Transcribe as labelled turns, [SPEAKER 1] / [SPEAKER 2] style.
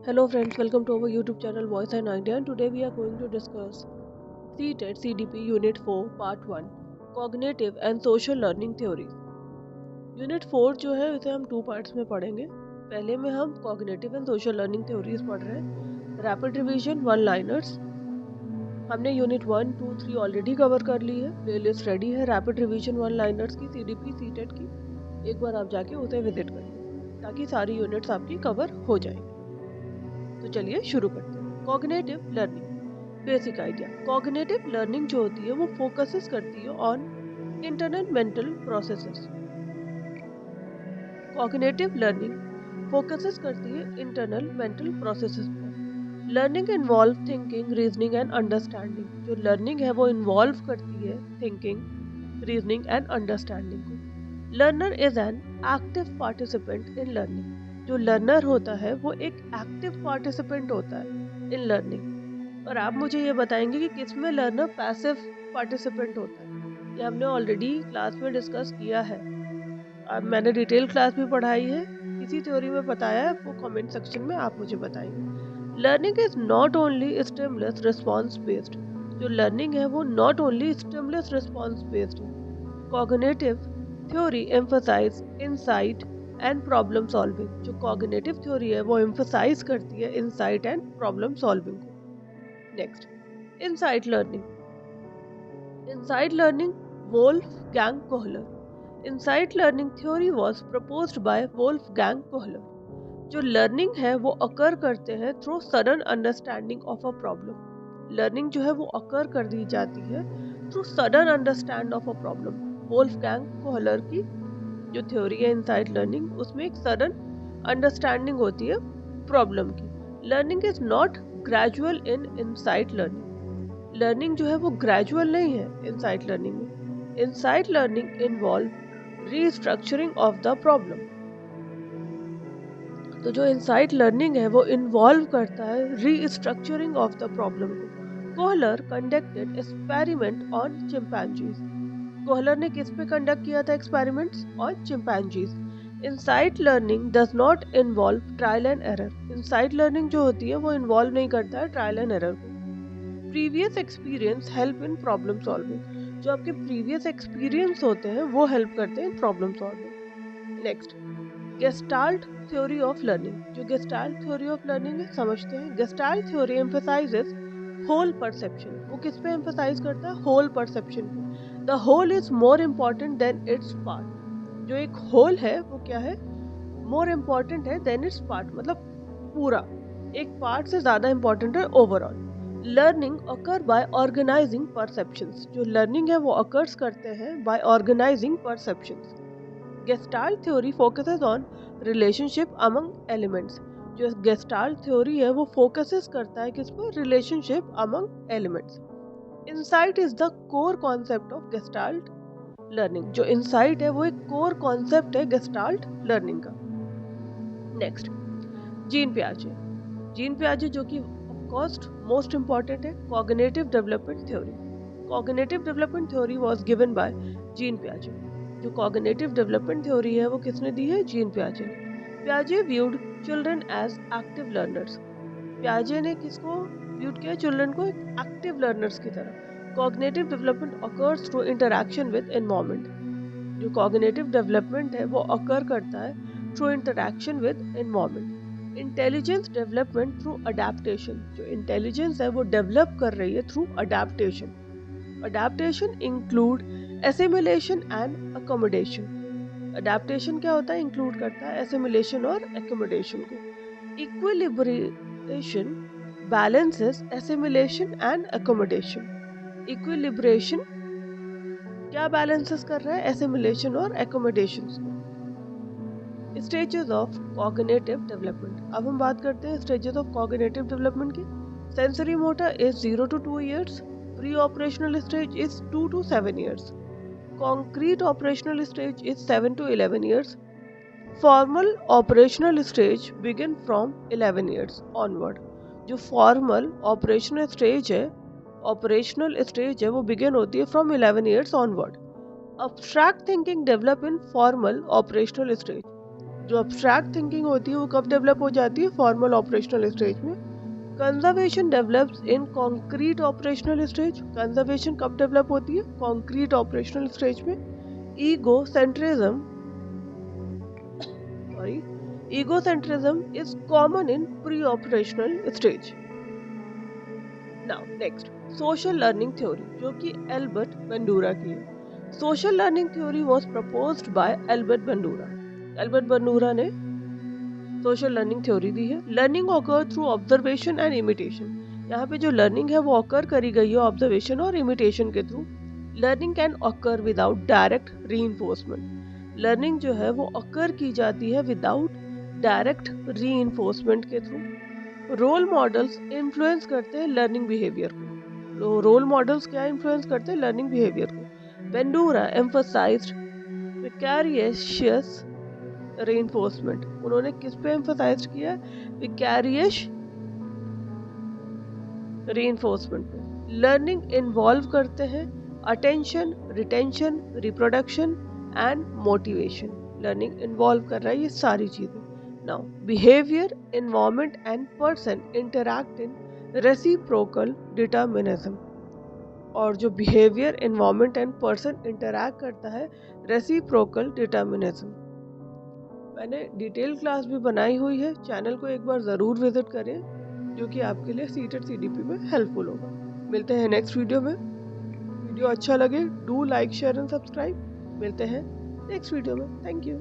[SPEAKER 1] Hello friends, welcome to our YouTube channel Voice and Idea, and today we are going to discuss CTET CDP Unit 4 Part 1 Cognitive and Social Learning Theories। Unit 4 जो है इसे हम 2 parts में पढ़ेंगे। पहले में हम cognitive and social learning theories पढ़ रहे हैं। Rapid revision, one liners. हमने यूनिट 1, 2, 3 ऑलरेडी कवर कर ली है। प्लेलिस्ट रेडी है रैपिड रिवीजन वन लाइनर्स की, CDP CTET की। एक बार आप जाके उसे विजिट करिए ताकि सारी यूनिट्स आपकी कवर हो जाएंगी। तो चलिए शुरू करते हैं। Cognitive learning, basic idea. Cognitive learning जो होती है वो फोकसेस करती है on internal mental processes. Cognitive learning focuses करती है इंटरनल मेंटल प्रोसेसेस पर। Learning involve thinking, reasoning and understanding. जो लर्निंग है वो इन्वॉल्व करती है थिंकिंग, रीजनिंग एंड अंडरस्टैंडिंग को। Learner is an active participant in learning. जो लर्नर होता है वो एक एक्टिव पार्टिसिपेंट होता है इन लर्निंग। और आप मुझे ये बताएंगे कि किसमें लर्नर पैसिव पार्टिसिपेंट होता है। ये हमने ऑलरेडी क्लास में डिस्कस किया है। अब मैंने डिटेल क्लास भी पढ़ाई है, किसी थ्योरी में बताया है, वो कमेंट सेक्शन में आप मुझे बताएंगे। Learning is not only stimulus response based. जो लर्निंग है वो not only stimulus response based है। Cognitive theory emphasize insight and problem solving. जो कॉग्निटिव थ्योरी है वो एम्फसाइज करती है इनसाइट एंड प्रॉब्लम सॉल्विंग को। Next, insight learning. Insight learning, Wolfgang Kohler. Insight learning theory was proposed by Wolfgang Kohler. जो learning है वो अकर करते हैं through sudden understanding of a problem. Learning जो है वो अकर कर दी जाती है through sudden understand of a problem. Wolfgang Kohler की जो थ्योरी है इनसाइट लर्निंग, उसमें एक सडन अंडरस्टैंडिंग होती है प्रॉब्लम की। Learning is not gradual in insight learning. Learning जो है वो ग्रेजुअल नहीं है इनसाइट लर्निंग में। Insight learning involve restructuring of the problem. तो जो इनसाइट लर्निंग है वो इन्वॉल्व करता है रीस्ट्रक्चरिंग ऑफ द प्रॉब्लम को। Kohler conducted experiment on chimpanzees. Kohler ने किस पे कंडक्ट किया था experiments? On chimpanzees. Insight learning does not involve trial and error. Insight learning जो होती है वो इन्वॉल्व नहीं करता है ट्रायल एंड एरर को। Previous experience help in problem solving. जो आपके प्रीवियस एक्सपीरियंस होते हैं वो हेल्प करते हैं problem solving. Next, gestalt theory of learning. जो गेस्टाल्ट थ्योरी ऑफ लर्निंग है समझते हैं। Gestalt theory emphasizes whole perception. वो किस पे एम्फसाइज करता है? होल परसेप्शन पे। The whole is more important than its part. जो एक होल है वो क्या है? मोर इम्पोर्टेंट है देन इट्स पार्ट, मतलब पूरा एक पार्ट से ज्यादा इम्पोर्टेंट है overall. Learning occur by organizing perceptions. जो लर्निंग है वो अकर्स करते हैं by organizing perceptions. Gestalt theory focuses on relationship among elements. जो गेस्टाल्ट थ्योरी है वो फोकसेस करता है किस पर? Relationship among elements. Insight is the core concept of Gestalt learning. जो इंसाइट है वो एक कोर कॉन्सेप्ट है गेस्टाल्ट लर्निंग का। नेक्स्ट, जीन पियाजे। जीन पियाजे जो कि ऑफकोर्स मोस्ट इंपॉर्टेंट है। Cognitive development theory. Cognitive development theory was given by Jean पियाजे। जो कॉग्निटिव डेवलपमेंट थ्योरी है वो किसने दी है? जीन पियाजे ने। पियाजे viewed children as active learners. पियाजे ने किसको व्यूड किया? चिल्ड्रन को एक एक्टिव लर्नर्स की तरह। Cognitive development occurs through interaction with environment. जो कॉग्निटिव डेवलपमेंट है वो अकर करता है through interaction with environment. Intelligence development through adaptation. जो इंटेलिजेंस है वो डेवलप कर रही है through adaptation. Adaptation include assimilation and accommodation. Adaptation क्या होता है? इंक्लूड करता है एसिमिलेशन और अकोमोडेशन को। Equilibration balances assimilation and accommodation. Equilibration क्या बैलेंसेस कर रहा है? एसिमिलेशन और एकोमोडेशन को। Stages of cognitive development. अब हम बात करते हैं स्टेजेस ऑफ कॉग्निटिव डेवलपमेंट की। Sensory motor is 0 to 2 years। Pre operational stage is 2 to 7 years। Concrete operational stage is 7 to 11 years। Formal operational stage begin from 11 years onward. जो formal operational stage है, operational stage है, वो begin होती है from 11 years onward. Abstract thinking develop in formal operational stage। जो abstract thinking होती है वो कब डेवलप हो जाती है? फॉर्मल ऑपरेशनल स्टेज में। Conservation develops in concrete operational stage. Conservation कब डेवलप होती है? कॉन्क्रीट ऑपरेशनल स्टेज में। Egocentrism sorry egocentrism is common in pre operational stage. Now next, social learning theory, जो कि एल्बर्ट बंडूरा की है। Social learning theory was proposed bye Albert Bandura. Albert Bandura ने social learning theory दी है। Learning occur through observation and imitation. यहाँ पे जो learning है वो ऑकर करी गई है ऑब्जर्वेशन और इमिटेशन के through. Learning can occur without direct reinforcement. Learning जो है वो ऑकर की जाती है विदाउट डायरेक्ट रीइंफोर्समेंट के थ्रू। रोल मॉडल्स इन्फ्लुएंस करते हैं लर्निंग बिहेवियर को। रोल मॉडल्स क्या इन्फ्लुएंस करते हैं? लर्निंग बिहेवियर को। Bandura emphasised vicarious reinforcement. उन्होंने किस पे एम्फसाइज किया? विकैरियस रीइंफोर्समेंट पे। लर्निंग इन्वॉल्व करते हैं attention, retention, reproduction and motivation. Learning involve कर रहा है ये सारी चीजें। Now behaviour, environment and person interact in reciprocal determinism. और जो behaviour, environment and person interact करता है रेसिप्रोकल डिटरमिनिज्म। मैंने डिटेल क्लास भी बनाई हुई है, चैनल को एक बार ज़रूर विजिट करें, जो कि आपके लिए सीटेड सीडीपी में हेल्पफुल होगा। मिलते हैं नेक्स्ट वीडियो में। वीडियो अच्छा लगे do like, share and subscribe. मिलते हैं नेक्स्ट वीडियो में। Thank you.